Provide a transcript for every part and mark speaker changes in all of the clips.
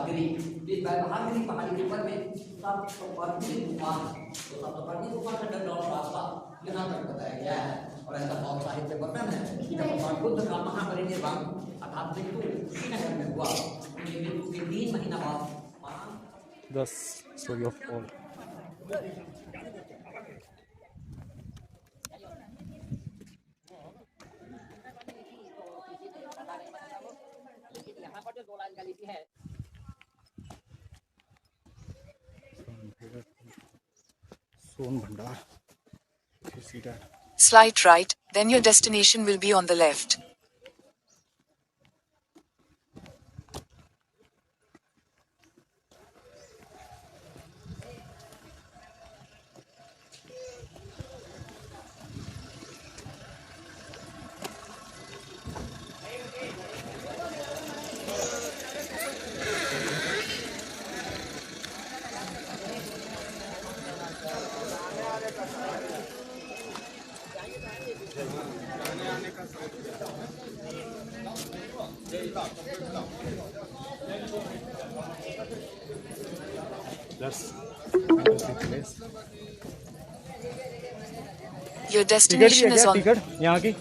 Speaker 1: राजगिरी, इस राजगिरी पहाड़ी के ऊपर में सप्तपर्णी गुफा है। तो सप्तपर्णी गुफा का अंडरग्राउंड रास्ता यहाँ तक बताया गया है और ऐसा बहुत साहित्य वर्णन है। जब भगवान बुद्ध का महापरिनिर्वाण अर्थात मृत्यु श्रीनगर में हुआ, उनकी मृत्यु के 3 महीना बाद
Speaker 2: 10 story of all.
Speaker 1: यहाँ पर जो 2 लाइन का लिपि है
Speaker 2: सोन भंडार. You see that?
Speaker 3: Slight right, then your destination will be on the left.
Speaker 2: That's interesting place.
Speaker 3: Your
Speaker 2: ticket भी
Speaker 3: destination
Speaker 2: है
Speaker 3: is
Speaker 2: क्या?
Speaker 3: on.
Speaker 2: टिकट यहाँ की?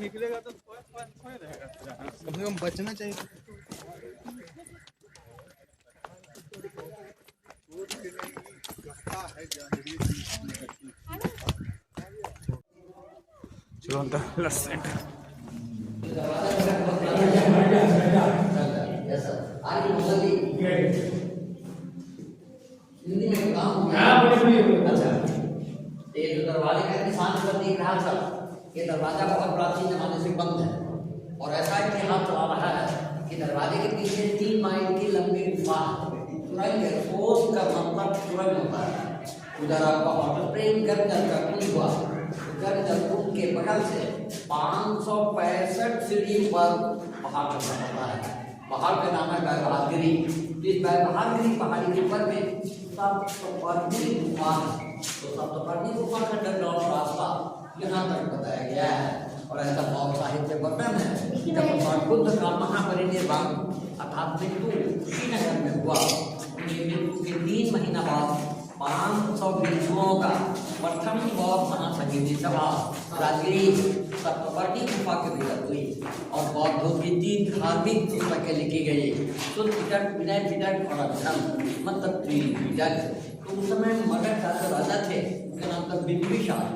Speaker 4: निकलेगा तो रहेगा, कम से कम बचना चाहिए।
Speaker 2: Let's enter.
Speaker 1: हिंदी में काम अच्छा, ये जो दरवाजे का निशान पर दिख रहा था, ये दरवाजा बहुत प्राचीन जमाने से बंद है और ऐसा इतिहास चला रहा है कि दरवाजे के पीछे 3 माइल की लंबी गुफा है। सुरंग है, सोच का मतलब सुरंग होता है। उधर आपका होटल प्रेम गर्म जल का कुंड हुआ, गर्म जल कुंड के बगल से 565 सीढ़ी पर पहाड़ चढ़ना होता है। पहाड़ का नाम है बैरबहादगिरी। इस बैरबहादगिरी पहाड़ी के ऊपर में सप्तपर्णी गुफा है। तो सप्तपर्णी गुफा का अंडरग्राउंड रास्ता यहाँ तक बताया गया है और ऐसा बहुत साहित्य वर्णन है। जब भगवान बुद्ध का महापरिनिर्वाण अर्थात मृत्यु श्रीनगर में हुआ, उनकी मृत्यु के 3 महीना बाद 500 भिक्षुओं का प्रथम बौद्ध महासंगीति सभा राजगिरी सप्तपर्णी गुफा के भीतर हुई और बौद्धों की 3 धार्मिक पुस्तकें लिखी गई, शुद्ध पिटक, विनय पिटक और अभिधर्म मतलब त्रिपिटक। तो उस समय मगध का जो राजा थे उनका नाम था बिंबिसार।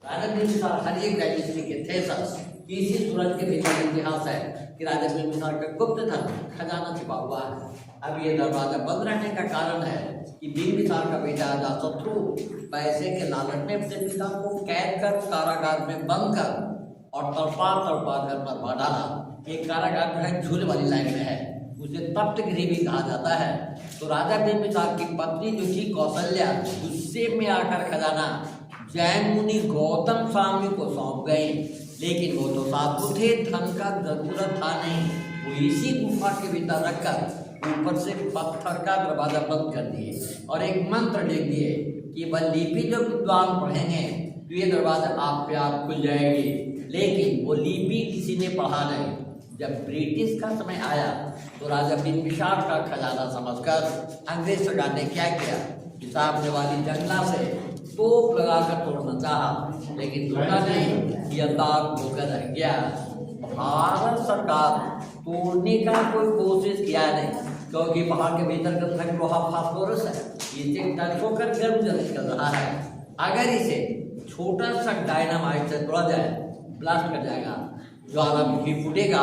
Speaker 1: राजा बिंबिसार हर एक डायनेस्टी के थे सर। इसी सूरज के भीतर इतिहास है कि राजा बिंबिसार का गुप्त धन खजाना छिपा हुआ है। अब ये दरवाजा बंद रहने का कारण है कि बिंबिसार का बेटा अजातशत्रु पैसे के लालच में अपने पिता को कैद कर कारागार में बंद कर और तड़पा कर मरवा डाला। ये कारागार जो है झूले वाली लाइन में है, उसे तप्तगिरी भी कहा जाता है। तो राजा बिंबिसार की पत्नी जो थी कौशल्या, गुस्से में आकर खजाना जैन मुनि गौतम स्वामी को सौंप गए, लेकिन वो तो साधु थे, धन का जरूरत था नहीं। वो इसी गुफा के भीतर रखकर ऊपर से पत्थर का दरवाजा बंद कर दिए और एक मंत्र लिख दिए कि वह लिपि जो विद्वान पढ़ेंगे तो ये दरवाजा आप पे आप खुल जाएगी। लेकिन वो लिपि किसी ने पढ़ा नहीं। जब ब्रिटिश का समय आया तो राजा बिंबिसार का खजाना समझकर अंग्रेज सरकार ने क्या किया कि सामने वाली जंगला से तोप लगाकर तोड़ना चाहा, लेकिन तोड़ा नहीं, यह दाग होकर रह गया। भारत सरकार तोड़ने का कोई कोशिश किया नहीं, क्योंकि पहाड़ के भीतर का लोहा फास्फोरस है, इसे टच होकर गर्म जल निकल रहा है। अगर इसे छोटा सा डायनामाइट से तोड़ा जाए, ब्लास्ट कर जाएगा, ज्वालामुखी फूटेगा,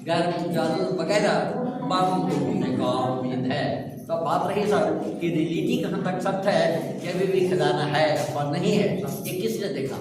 Speaker 1: गर्म जल वगैरह बम होने का उम्मीद है। तो बात रही सर कि रियलिटी कहाँ तक सत्य है कि अभी भी खजाना है और नहीं है, ये किसने देखा?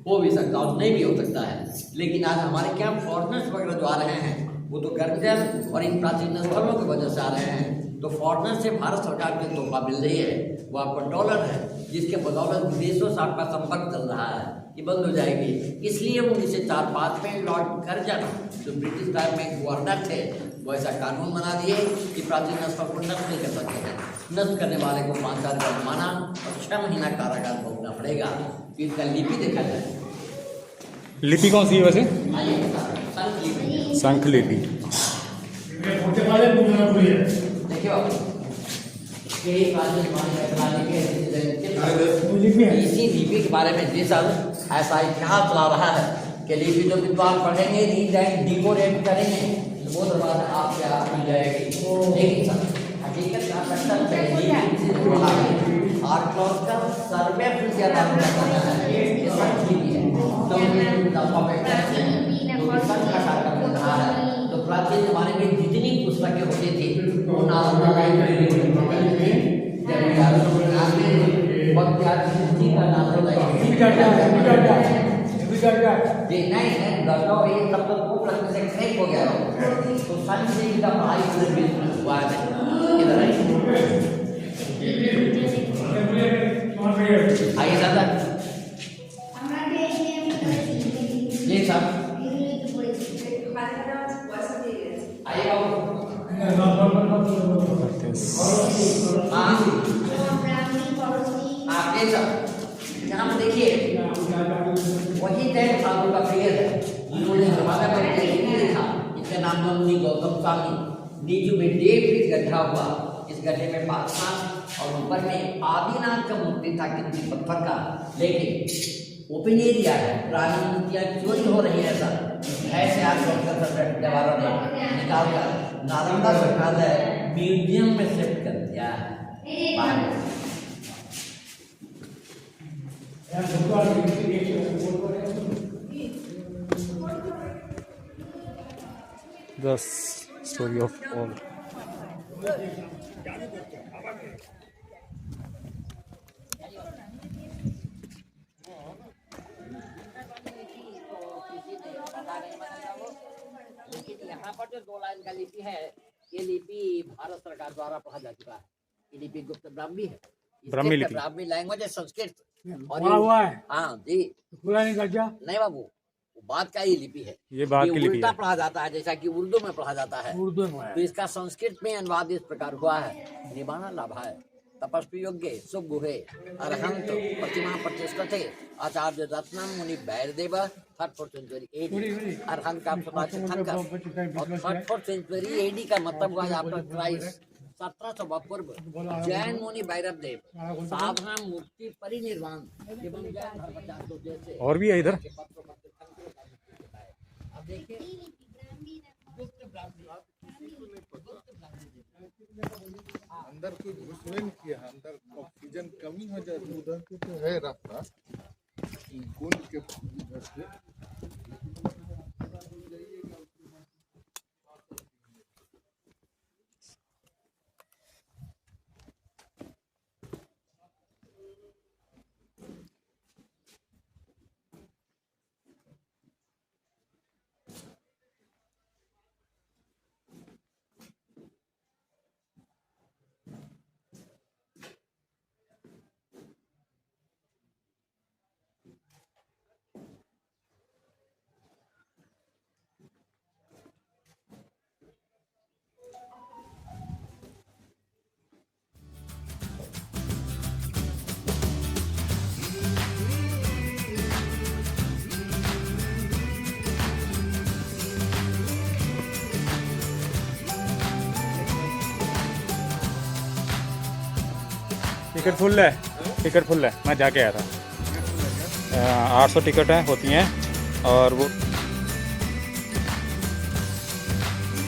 Speaker 1: हो भी सकता और नहीं भी हो सकता है। लेकिन आज हमारे क्या फॉरेनर्स वगैरह जो आ रहे हैं वो तो गर्मजल और इन प्राचीन स्थलों की वजह से आ रहे हैं। तो फॉरेनर से भारत सरकार की तोहफा मिल रही है, वो आपका डॉलर है, जिसके बदौलत विदेशों से आपका संपर्क चल रहा है। ये बंद हो जाएगी। इसलिए 1904-5 में लॉर्ड कर्जन जो ब्रिटिश टाइम में गवर्नर थे वो ऐसा कानून बना दिए कि प्राचीन नस्लों को नष्ट नहीं कर सकते हैं। नष्ट करने वाले को 5 साल का जुर्माना और 6 महीना कारागार भोगना पड़ेगा। फिर इसका लिपि देखा जाए।
Speaker 2: लिपि कौन सी है वैसे?
Speaker 1: संत लिपि।
Speaker 2: शंख लिपि।
Speaker 1: देखियो यही प्राचीन इसी लिपि के बारे में जी सर ऐसा इतिहास चला रहा है कि लिपि जो विद्वान पढ़ेंगे रीड एंड डिकोरेट करेंगे वो दरबार आप क्या मिल जाएगी। लेकिन सर हकीकत का सत्तर पहली आर्कियोलॉजिकल सर्वे तो प्राचीन जमाने में जितनी पुस्तकें होती थी वो नालंदा लाइब्रेरी जी नहीं है दर्जों ये सब तो खूब रखने से क्रैक हो गया तो सन से इनका पढ़ाई पूरे विश्व में हुआ है। इधर आइए दादा जी साहब आइए आप यहाँ पर देखिए वही 10 सालों का पीरियड है जिन्होंने दरवाजा पर लिखा। इसका नाम नंदी गौतम स्वामी नीचू में डेट फिट गड्ढा हुआ। इस गड्ढे में पाकिस्तान और ऊपर में आदिनाथ का मूर्ति था किसी पत्थर का। लेकिन ओपन एरिया है पुरानी मूर्तियाँ चोरी हो रही है ऐसे आज दीवारों ने निकाल कर नालंदा संग्रहालय म्यूजियम में शिफ्ट कर दिया है।
Speaker 2: The story of all.
Speaker 1: लेकिन यहाँ पर जो 2 लाइन का लिपि है ये लिपि भारत सरकार द्वारा पढ़ा जा चुका है। ये लिपि गुप्त ब्राह्मी है।
Speaker 2: ब्राह्मी लिपि
Speaker 1: ब्राह्मी लैंग्वेज है संस्कृत और
Speaker 4: हुआ है।
Speaker 1: हाँ जी नहीं बाबू वो बात का ही लिपि है।
Speaker 2: ये बात की लिपि
Speaker 1: उल्टा
Speaker 2: है।
Speaker 1: पढ़ा जाता है जैसा कि उर्दू में पढ़ा जाता है।
Speaker 4: उर्दू में
Speaker 1: तो इसका संस्कृत में अनुवाद इस प्रकार हुआ है निबाना लाभाय तपस्वी योग्य शुभ गुहे अरहंत प्रतिमा प्रतिष्ठते आचार्य रत्नम मुनि वैरदेव 3rd सेंचुरी एडी। अरहंत का और 3rd सेंचुरी एडी का मतलब हुआ आफ्टर क्राइस्ट 1700 पूर्व जैन मुनि भैरव देव साधना मुक्ति परिनिर्वाण एवं जैन धर्माचार्यों जैसे
Speaker 2: और भी है इधर।
Speaker 1: अब देखिए
Speaker 5: अंदर कोई घुसवे नहीं किया है। अंदर ऑक्सीजन कमी हो जाती है। उधर के तो है रास्ता कुंड के उधर से
Speaker 2: टिकट फुल है। टिकट फुल है। मैं जाके आया था। 800 टिकट है होती हैं और वो